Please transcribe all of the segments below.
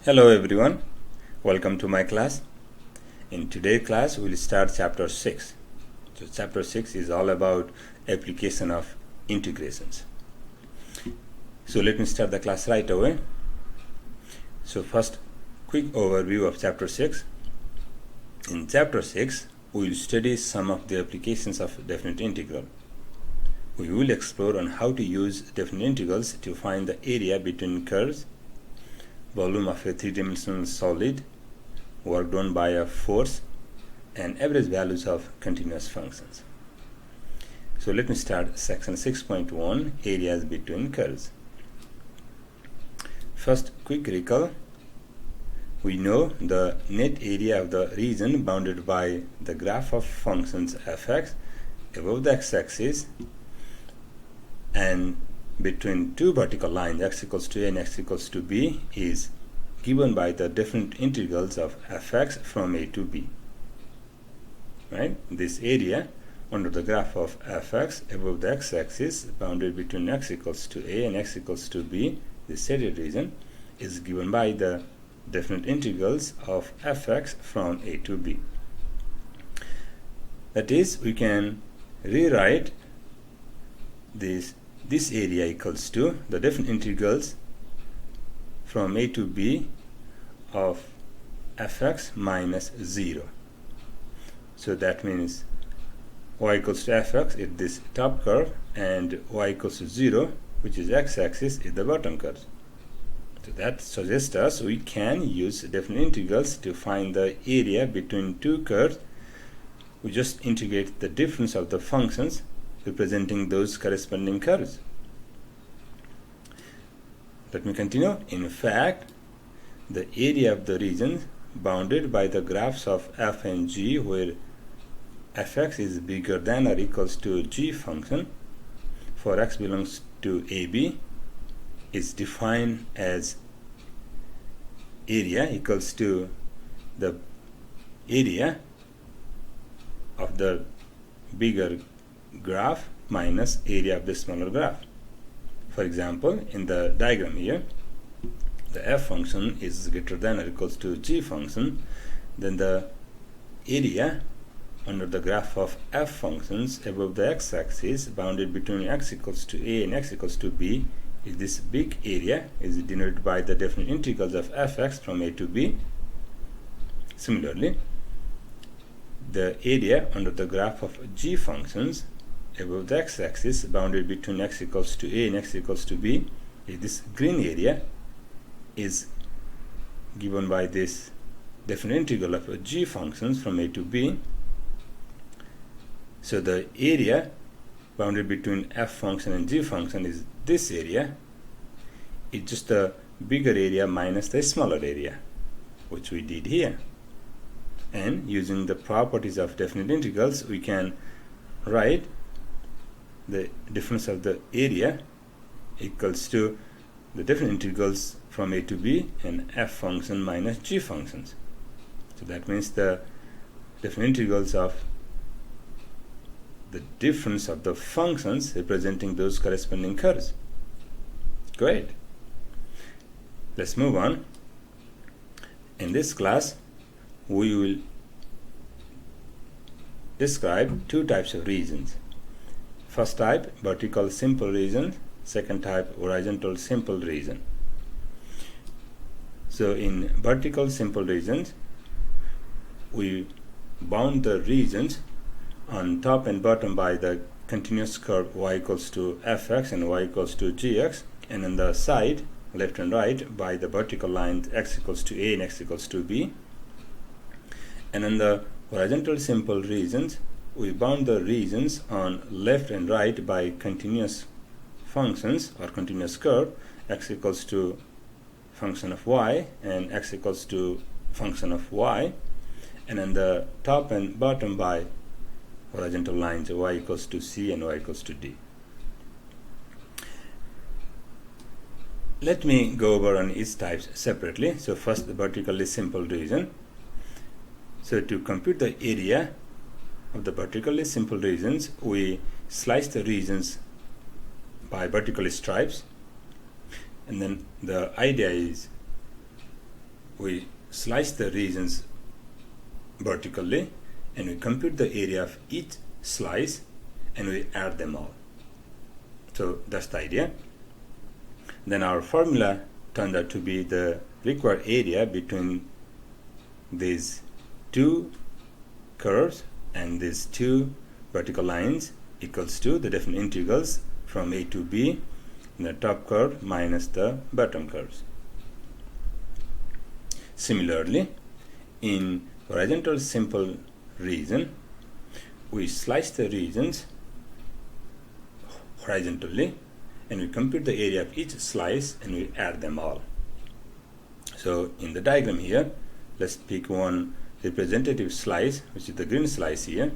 Hello everyone, welcome to my class. In today's class we will start chapter 6. So chapter 6 is all about application of integrations. So let me start the class right away. So first, quick overview of chapter 6. In chapter 6 we will study some of the applications of definite integral. We will explore on how to use definite integrals to find the area between curves, volume of a three-dimensional solid, work done by a force, and average values of continuous functions. So let me start section 6.1, areas between curves. First, quick recall. We know the net area of the region bounded by the graph of functions fx above the x-axis and between two vertical lines x equals to a and x equals to b is given by the definite integrals of fx from a to b. Right? This area under the graph of fx above the x-axis bounded between x equals to a and x equals to b, this shaded region, is given by the definite integrals of fx from a to b. That is, we can rewrite this area equals to the definite integrals from a to b of fx minus 0. So that means y equals to fx is this top curve and y equals to 0, which is x-axis, is the bottom curve. So that suggests us we can use definite integrals to find the area between two curves. We just integrate the difference of the functions representing those corresponding curves. Let me continue. In fact, the area of the region bounded by the graphs of f and g, where fx is bigger than or equals to g function for x belongs to ab, is defined as area equals to the area of the bigger graph minus area of the smaller graph. For example, in the diagram here, the f function is greater than or equals to g function, then the area under the graph of f functions above the x-axis bounded between x equals to a and x equals to b is this big area, is denoted by the definite integrals of fx from a to b. Similarly, the area under the graph of g functions above the x-axis bounded between x equals to a and x equals to b is this green area, is given by this definite integral of g functions from a to b. So the area bounded between f function and g function is this area. It's just the bigger area minus the smaller area, which we did here. And using the properties of definite integrals, we can write the difference of the area equals to the definite integrals from a to b and f function minus g functions. So that means the definite integrals of the difference of the functions representing those corresponding curves. Great. Let's move on. In this class, we will describe two types of regions. First type, vertical simple region. Second type, horizontal simple region. So in vertical simple regions, we bound the regions on top and bottom by the continuous curve y equals to fx and y equals to gx, and on the side, left and right, by the vertical lines x equals to a and x equals to b. And in the horizontal simple regions, we bound the regions on left and right by continuous functions or continuous curve x equals to function of y and x equals to function of y, and on the top and bottom by horizontal lines y equals to c and y equals to d. Let me go over on each types separately. So first, the vertically simple region. So to compute the area of the vertically simple regions, we slice the regions by vertical stripes, and then the idea is we slice the regions vertically and we compute the area of each slice and we add them all. So that's the idea. Then our formula turned out to be the required area between these two curves and these two vertical lines equals to the definite integrals from a to b in the top curve minus the bottom curves. Similarly, in horizontal simple region, we slice the regions horizontally and we compute the area of each slice and we add them all. So in the diagram here, let's pick one representative slice, which is the green slice here,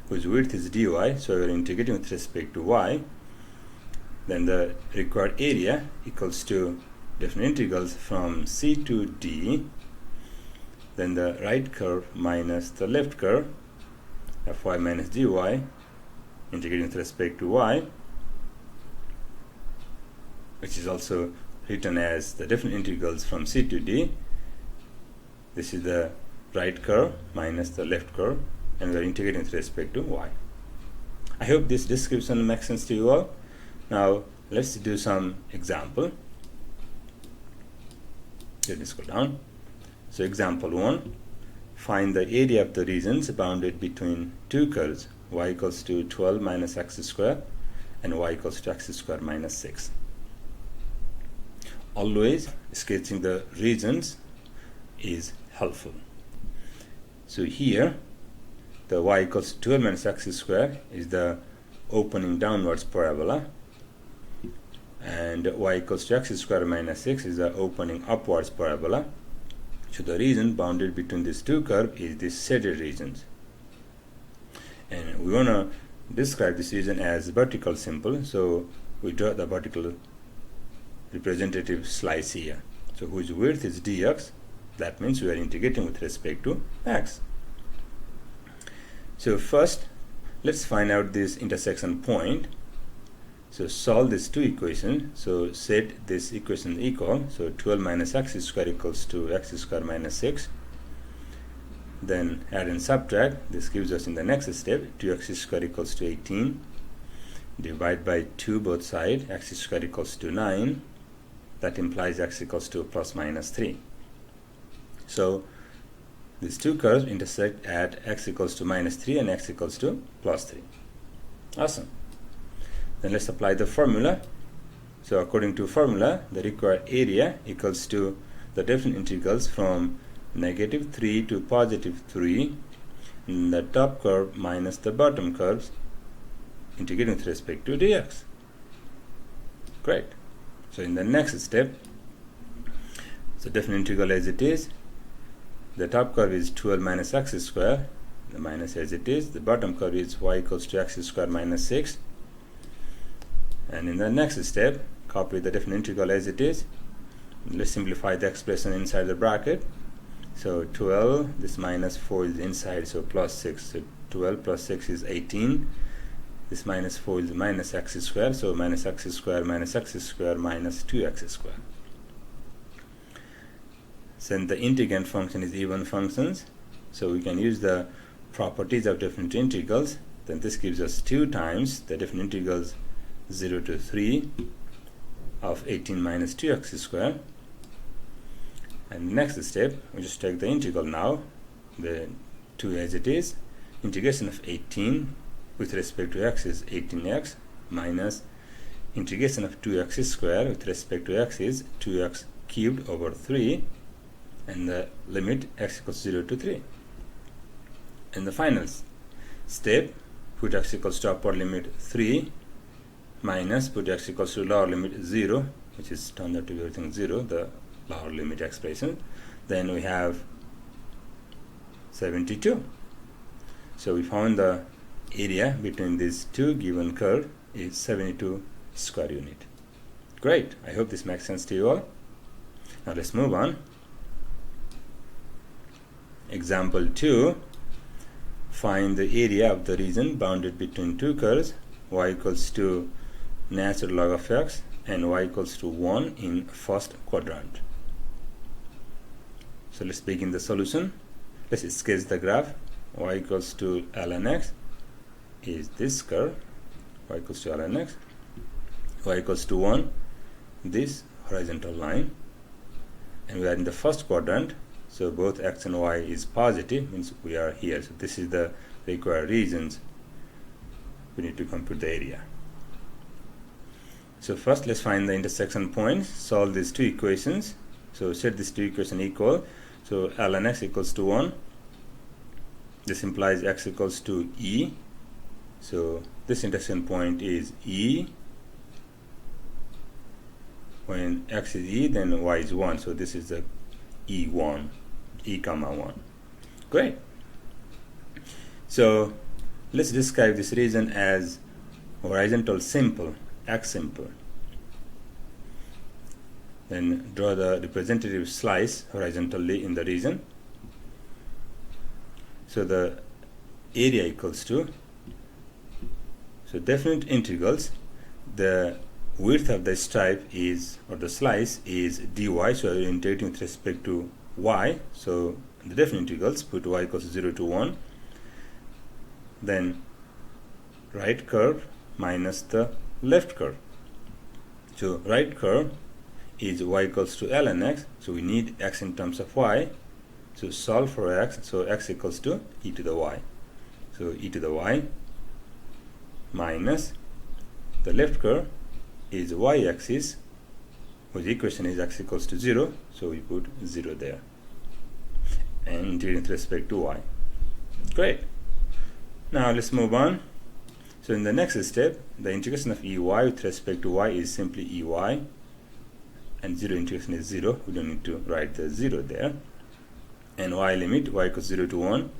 whose width is dy, so we're integrating with respect to y. Then the required area equals to definite integrals from c to d, then the right curve minus the left curve, fy minus dy, integrating with respect to y, which is also written as the definite integrals from c to d. This is the right curve minus the left curve, and we are integrating with respect to y. I hope this description makes sense to you all. Now let's do some example. Let me scroll down. So example 1, find the area of the regions bounded between two curves, y equals to 12 minus x square and y equals to x square minus 6. Always sketching the regions is helpful. So here the y equals to 12 minus x square is the opening downwards parabola, and y equals to x square minus 6 is the opening upwards parabola. So the region bounded between these two curves is the shaded regions, and we want to describe this region as vertical simple, so we draw the vertical representative slice here, so whose width is dx. That means we are integrating with respect to x. So first let's find out this intersection point. So solve these two equations. So set this equation equal, so 12 minus x square equals to x square minus 6. Then add and subtract. This gives us in the next step 2x square equals to 18. Divide by 2 both sides, x square equals to 9. That implies x equals to plus minus 3. So these two curves intersect at x equals to minus 3 and x equals to plus 3. Awesome. Then let's apply the formula. So according to formula, the required area equals to the definite integrals from negative 3 to positive 3 in the top curve minus the bottom curves, integrating with respect to dx. Great. So in the next step, so definite integral as it is, the top curve is 12 minus x square, the minus as it is, the bottom curve is y equals to x square minus 6. And in the next step, copy the definite integral as it is. Let's simplify the expression inside the bracket. So 12, this minus 4 is inside, so plus 6. So 12 plus 6 is 18. This minus 4 is minus x square, so minus x square minus 2x square. Since the integrand function is even functions, so we can use the properties of definite integrals. Then this gives us 2 times the definite integrals 0 to 3 of 18 minus 2x square. And next step, we just take the integral now, the 2 as it is. Integration of 18 with respect to x is 18x minus integration of 2x square with respect to x is 2x cubed over 3, and the limit x equals 0 to 3. In the final step, put x equals to upper limit 3 minus put x equals to lower limit 0, which is turned out to be everything 0, the lower limit expression. Then we have 72. So we found the area between these two given curve is 72 square unit. Great. I hope this makes sense to you all. Now let's move on. Example 2. Find the area of the region bounded between two curves, y equals to natural log of x and y equals to 1 in first quadrant. So let's begin the solution. Let's sketch the graph. Y equals to ln x is this curve, y equals to ln x, y equals to 1, this horizontal line, and we are in the first quadrant, so both x and y is positive, means we are here. So this is the required regions. We need to compute the area. So first let's find the intersection points, solve these two equations. So set these two equations equal. So ln x equals to 1. This implies x equals to e. So this intersection point is e. When x is e, then y is 1. So this is the e1, e comma 1. Great. So let's describe this region as horizontal simple, x simple. Then draw the representative slice horizontally in the region. So the area equals to, so definite integrals, the width of the stripe is, or the slice is dy, so we are integrating with respect to y. So the definite integrals, put y equals to 0 to 1, then right curve minus the left curve. So right curve is y equals to ln x, so we need x in terms of y, so solve for x, so x equals to e to the y, so e to the y minus the left curve is y-axis, whose equation is x equals to 0, so we put 0 there, and integrating with respect to y. Great. Now let's move on. So in the next step, the integration of ey with respect to y is simply ey, and 0 integration is 0. We don't need to write the 0 there. And y limit, y equals 0 to 1.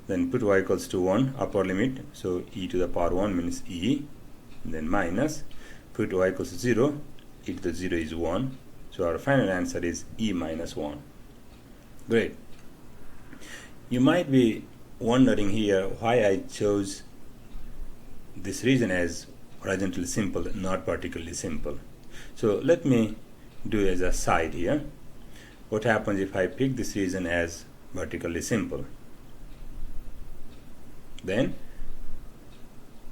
Then put y equals to 1, upper limit, so e to the power 1 means e, and then minus, put y equals to 0, e to the 0 is 1. So our final answer is e minus 1. Great. You might be wondering here why I chose this region as horizontally simple, not particularly simple. So let me do as a side here. What happens if I pick this region as vertically simple? Then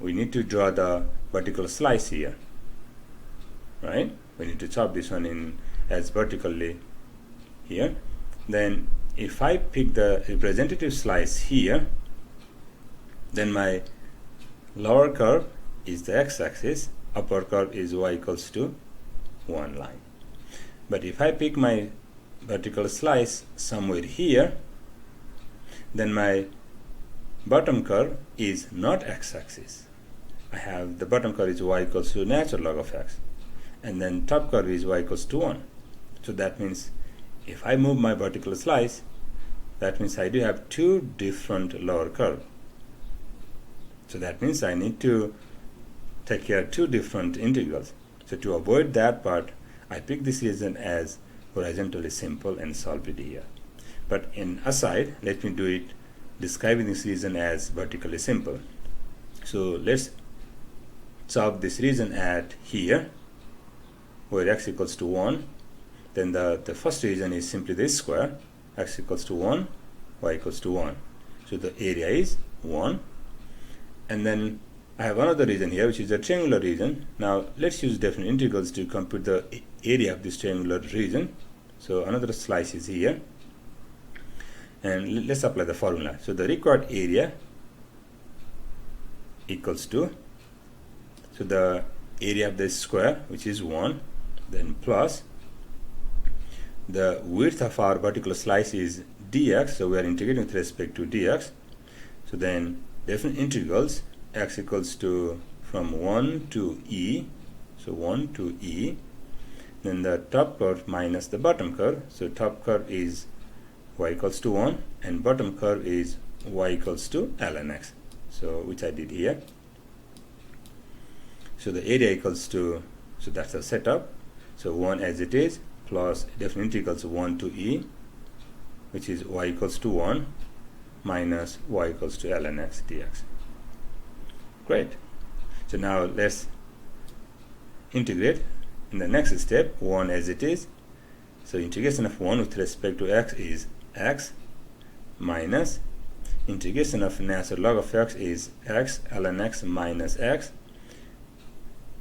we need to draw the vertical slice here, right? We need to chop this one in as vertically here. Then if I pick the representative slice here, then my lower curve is the x-axis, upper curve is y equals to 1 line. But if I pick my vertical slice somewhere here, then my bottom curve is not x-axis. I have the bottom curve is y equals to natural log of x, and then top curve is y equals to 1. So that means if I move my vertical slice, that means I do have two different lower curve. So that means I need to take care of two different integrals. So to avoid that part, I pick this region as horizontally simple and solve it here. But in aside, let me do it describing this region as vertically simple. So let's solve this region at here, where x equals to 1. Then the first region is simply this square, x equals to 1, y equals to 1. So the area is 1. And then I have another region here, which is a triangular region. Now let's use definite integrals to compute the area of this triangular region. So another slice is here, and let's apply the formula. So the required area equals to, so the area of this square, which is 1, then plus the width of our vertical slice is dx, so we are integrating with respect to dx. So then definite integrals, x equals to from 1 to e, so 1 to e, then the top curve minus the bottom curve. So top curve is y equals to 1, and bottom curve is y equals to ln x, so which I did here. So the area equals to, so that's the setup, so 1 as it is, plus definite integrals 1 to e, which is y equals to 1 minus y equals to ln x dx. Great. So now let's integrate in the next step, 1 as it is, So integration of 1 with respect to x is x minus integration of natural log of x is x ln x minus x,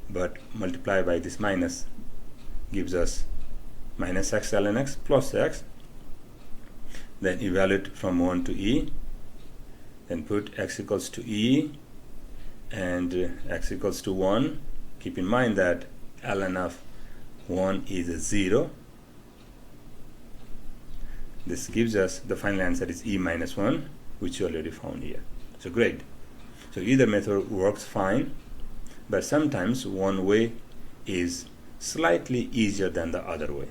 but multiply by this minus gives us minus x ln x plus x. Then evaluate from 1 to e, then put x equals to e and x equals to 1. Keep in mind that ln of 1 is 0. This gives us the final answer is e minus 1, which you already found here. So great. So either method works fine, but sometimes one way is slightly easier than the other way.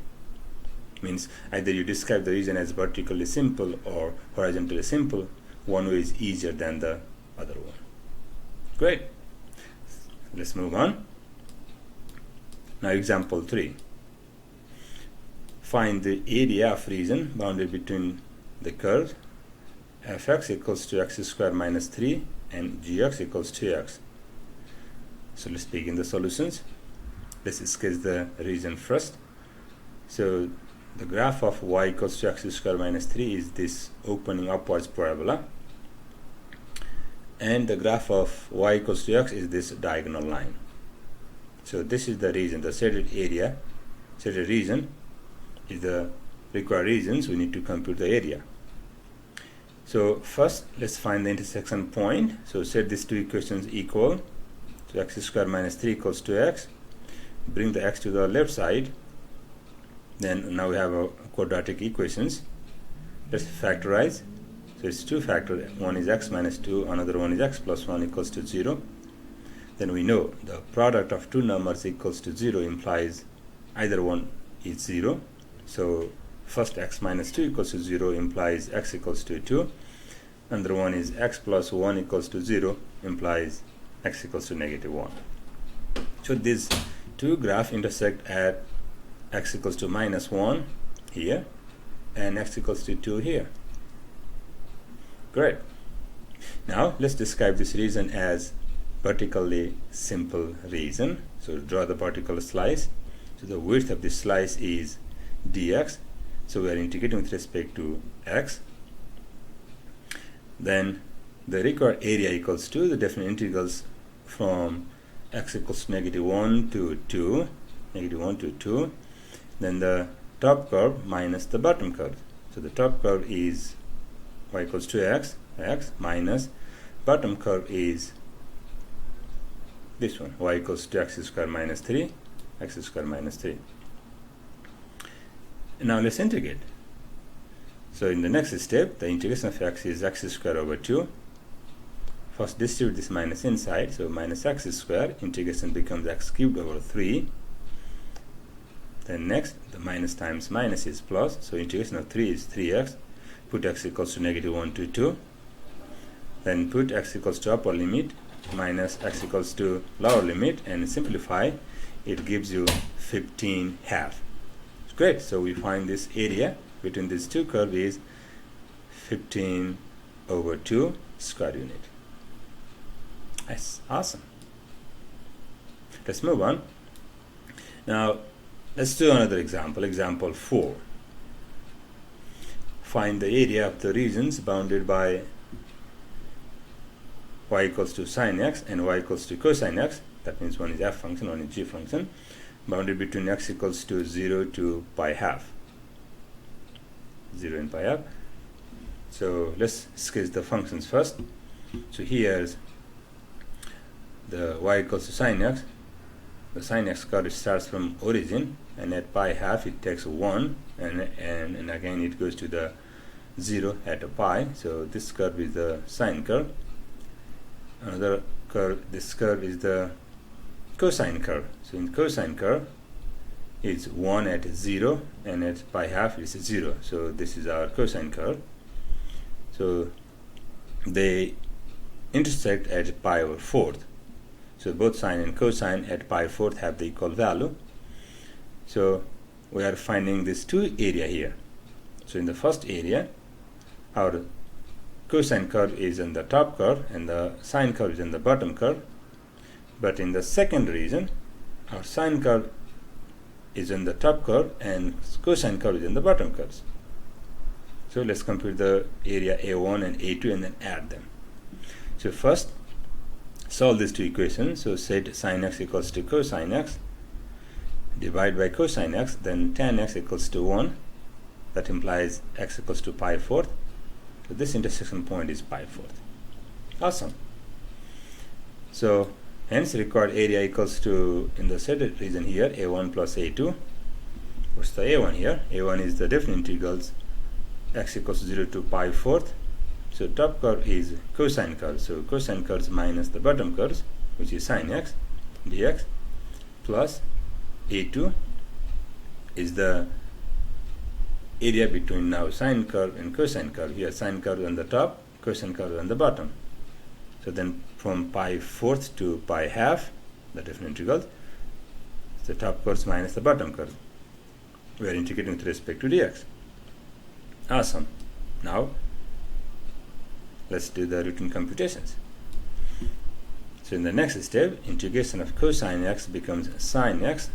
Means either you describe the region as vertically simple or horizontally simple. One way is easier than the other one. Great. Let's move on. Now example 3. Find the area of region bounded between the curves fx equals to x squared minus 3 and gx equals to x. So let's begin the solutions. Let's sketch the region first. So the graph of y equals to x squared minus 3 is this opening upwards parabola, and the graph of y equals to x is this diagonal line. So this is the region, the shaded area, shaded region is the required regions. We need to compute the area. So first let's find the intersection point. So set these two equations equal. So x squared minus 3 equals to x. Bring the x to the left side. Then now we have a quadratic equations. Let's factorize. So it's two factors. One is x minus 2, another one is x plus 1 equals to 0. Then we know the product of two numbers equals to 0 implies either one is 0. So first x minus 2 equals to 0 implies x equals to 2. Another one is x plus 1 equals to 0 implies x equals to negative 1. So these two graphs intersect at x equals to minus 1 here and x equals to 2 here. Great. Now let's describe this region as vertically simple region. So draw the vertical slice. So the width of this slice is dx. So we are integrating with respect to x. Then the required area equals to the definite integrals from x equals to negative 1 to 2, negative 1 to 2. Then the top curve minus the bottom curve. So the top curve is y equals to x minus bottom curve is this one, y equals to x squared minus 3, x squared minus 3. And now let's integrate. So in the next step, the integration of x is x squared over 2. First distribute this minus inside, so minus x squared, integration becomes x cubed over 3. Then next, the minus times minus is plus, so integration of 3 is 3x. Put x equals to negative 1 to 2. Then put x equals to upper limit minus x equals to lower limit and simplify. It gives you 15 half. It's great. So we find this area between these two curves is 15 over 2 square unit. That's awesome. Let's move on. Now let's do another example. Example 4. Find the area of the regions bounded by y equals to sine x and y equals to cosine x. That means one is f function, one is g function, bounded between x equals to 0 to pi half. 0 and pi half. So let's sketch the functions first. So here's the y equals to sine x. The sine x curve starts from origin, and at pi half it takes 1, and again it goes to the 0 at a pi. So this curve is the sine curve. Another curve, this curve is the cosine curve. So in cosine curve it's 1 at 0 and at pi half is 0. So this is our cosine curve. So they intersect at pi over 4th. So both sine and cosine at pi 4th have the equal value. So we are finding this two area here. So in the first area, our cosine curve is in the top curve and the sine curve is in the bottom curve. But in the second region, our sine curve is in the top curve and cosine curve is in the bottom curves. So let's compute the area A1 and A2 and then add them. So first, solve these two equations. So set sin x equals to cosine x, divide by cosine x, then tan x equals to 1. That implies x equals to pi fourth. So this intersection point is pi fourth. Awesome. So hence required area equals to, in the set region here, A1 plus A2. What's the A1 here? A1 is the definite integrals x equals to 0 to pi fourth. So top curve is cosine curve. So cosine curves minus the bottom curves, which is sin x dx, plus A2 is the area between now sine curve and cosine curve. Here sine curve on the top, cosine curve on the bottom. So then from pi fourth to pi half, the definite integrals, the top curves minus the bottom curve. We are integrating with respect to dx. Awesome. Now let's do the routine computations. So in the next step, integration of cosine x becomes sin x,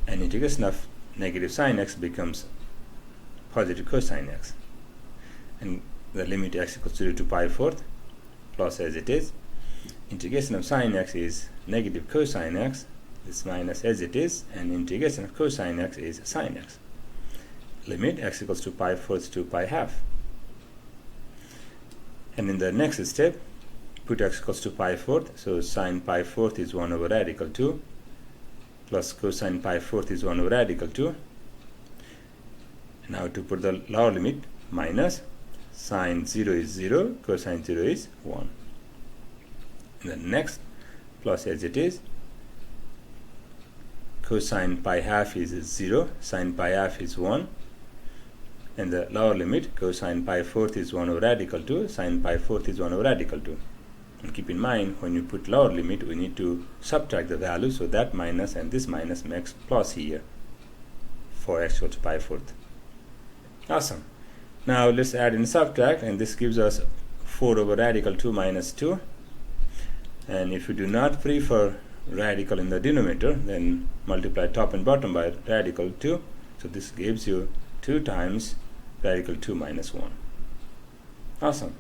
and integration of negative sin x becomes positive cosine x. And the limit x equals 0 to pi fourth, plus as it is. Integration of sin x is negative cosine x, this minus as it is, and integration of cosine x is sin x. Limit x equals to pi fourth to pi half. And in the next step, put x equals to pi fourth, so sine pi fourth is 1 over radical 2, plus cosine pi fourth is 1 over radical 2. Now to put the lower limit, minus sine 0 is 0, cosine 0 is 1. And then next, plus as it is, cosine pi half is 0, sine pi half is 1, and the lower limit, cosine pi fourth is 1 over radical 2, sine pi fourth is 1 over radical 2. And keep in mind, when you put lower limit, we need to subtract the value, so that minus and this minus makes plus here for x equals to pi fourth. Awesome. Now let's add and subtract, and this gives us 4 over radical 2 minus 2. And if you do not prefer radical in the denominator, then multiply top and bottom by radical 2. So this gives you 2 times radical 2 minus 1. Awesome.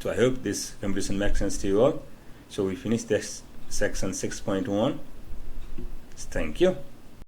So I hope this comparison makes sense to you all. So we finished this section 6.1. Thank you.